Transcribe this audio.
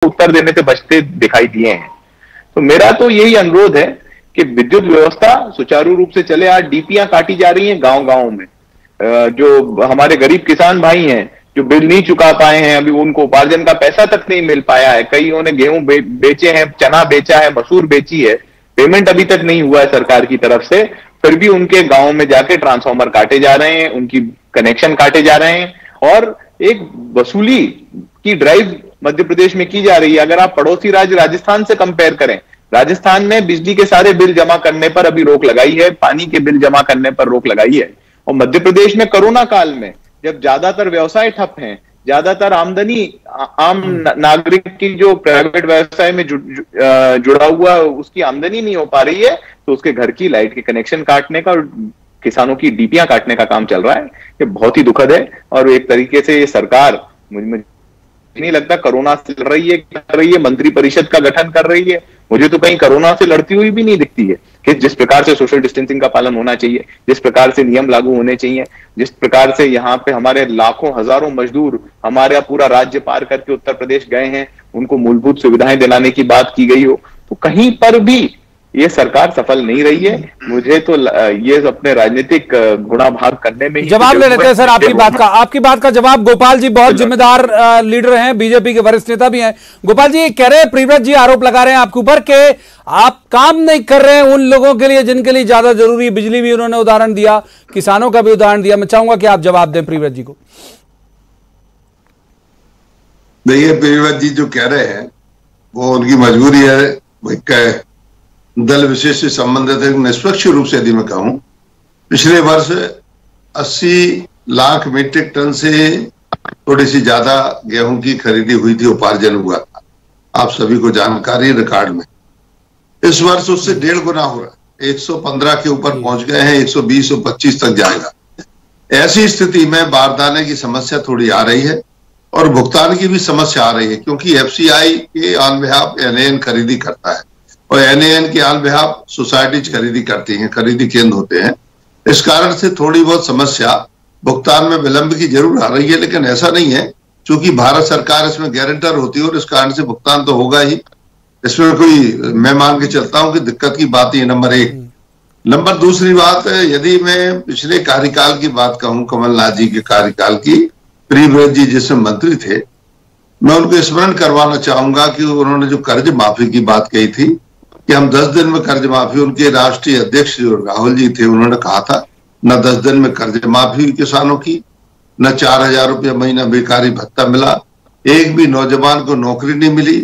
उत्तर देने से बचते दिखाई दिए हैं। तो मेरा तो यही अनुरोध है कि विद्युत व्यवस्था सुचारू रूप से चले। आज डीपीयां काटी जा रही हैं गांव गांव में। जो हमारे गरीब किसान भाई हैं जो बिल नहीं चुका पाए हैं, अभी उनको उपार्जन का पैसा तक नहीं मिल पाया है। कईयों ने गेहूं बेचे हैं, चना बेचा है, मसूर बेची है, पेमेंट अभी तक नहीं हुआ है सरकार की तरफ से। फिर भी उनके गांव में जाके ट्रांसफार्मर काटे जा रहे हैं, उनकी कनेक्शन काटे जा रहे हैं और एक वसूली की ड्राइव मध्य प्रदेश में की जा रही है। अगर आप पड़ोसी राज्य राजस्थान से कंपेयर करें, राजस्थान ने बिजली के सारे बिल जमा करने पर अभी रोक लगाई है, पानी के बिल जमा करने पर रोक लगाई है। और मध्य प्रदेश में कोरोना काल में जब ज्यादातर व्यवसाय ठप हैं, ज्यादातर आमदनी आम नागरिक की जो प्राइवेट व्यवसाय में जुड़ा हुआ उसकी आमदनी नहीं हो पा रही है, तो उसके घर की लाइट के कनेक्शन काटने का और किसानों की डीपीयां काटने का काम चल रहा है। ये बहुत ही दुखद है। और एक तरीके से ये सरकार मुझे नहीं लगता कोरोना से लड़ रही है, कर रही है, मंत्री परिषद का गठन कर रही है। मुझे तो कहीं कोरोना से लड़ती हुई भी नहीं दिखती है कि जिस प्रकार से सोशल डिस्टेंसिंग का पालन होना चाहिए, जिस प्रकार से नियम लागू होने चाहिए, जिस प्रकार से यहाँ पे हमारे लाखों हजारों मजदूर हमारे पूरा राज्य पार करके उत्तर प्रदेश गए हैं, उनको मूलभूत सुविधाएं दिलाने की बात की गई हो, तो कहीं पर भी ये सरकार सफल नहीं रही है। मुझे तो ये अपने राजनीतिक गुणाभाग करने में जवाब ले लेते हैं सर आपकी बात का जवाब। गोपाल जी बहुत जिम्मेदार लीडर हैं, बीजेपी के वरिष्ठ नेता भी हैं। गोपाल जी कह रहे हैं, प्रियव्रत जी आरोप लगा रहे हैं आपके ऊपर कि आप काम नहीं कर रहे हैं उन लोगों के लिए जिनके लिए ज्यादा जरूरी है। बिजली भी उन्होंने उदाहरण दिया, किसानों का भी उदाहरण दिया। मैं चाहूंगा कि आप जवाब दें प्रियव्रत जी को। देखिए, प्रियव्रत जी जो कह रहे हैं वो उनकी मजबूरी है, दल विशेष से संबंधित है। निष्पक्ष रूप से यदि मैं कहूं, पिछले वर्ष 80 लाख मीट्रिक टन से थोड़ी सी ज्यादा गेहूं की खरीदी हुई थी, उपार्जन हुआ था, आप सभी को जानकारी रिकॉर्ड में। इस वर्ष उससे 1.5 गुना हो रहा है, 115 के ऊपर पहुंच गए हैं, 120 और 25 तक जाएगा। ऐसी स्थिति में बारदाने की समस्या थोड़ी आ रही है और भुगतान की भी समस्या आ रही है, क्योंकि एफसीआई के ऑन बिहाफ एनएएन खरीदी करता है और एनएएन के ऑन बिहाफ सोसाइटीज खरीदी करती हैं, खरीदी केंद्र होते हैं। इस कारण से थोड़ी बहुत समस्या भुगतान में विलंब की जरूर आ रही है, लेकिन ऐसा नहीं है, क्योंकि भारत सरकार इसमें गारंटर होती है और इस कारण से भुगतान तो होगा ही। इसमें कोई, मैं मान के चलता हूं कि दिक्कत की बात ही नंबर 1। नंबर दूसरी बात, यदि मैं पिछले कार्यकाल की बात कहूं, कमलनाथ जी के कार्यकाल की, प्रियव्रत जी जिसमें मंत्री थे, मैं उनको स्मरण करवाना चाहूंगा कि उन्होंने जो कर्ज माफी की बात कही थी कि हम 10 दिन में कर्ज माफी, उनके राष्ट्रीय अध्यक्ष जो राहुल जी थे उन्होंने कहा था न 10 दिन में कर्ज माफी हुई किसानों की, न 4000 रुपया महीना बेकारी भत्ता मिला, एक भी नौजवान को नौकरी नहीं मिली,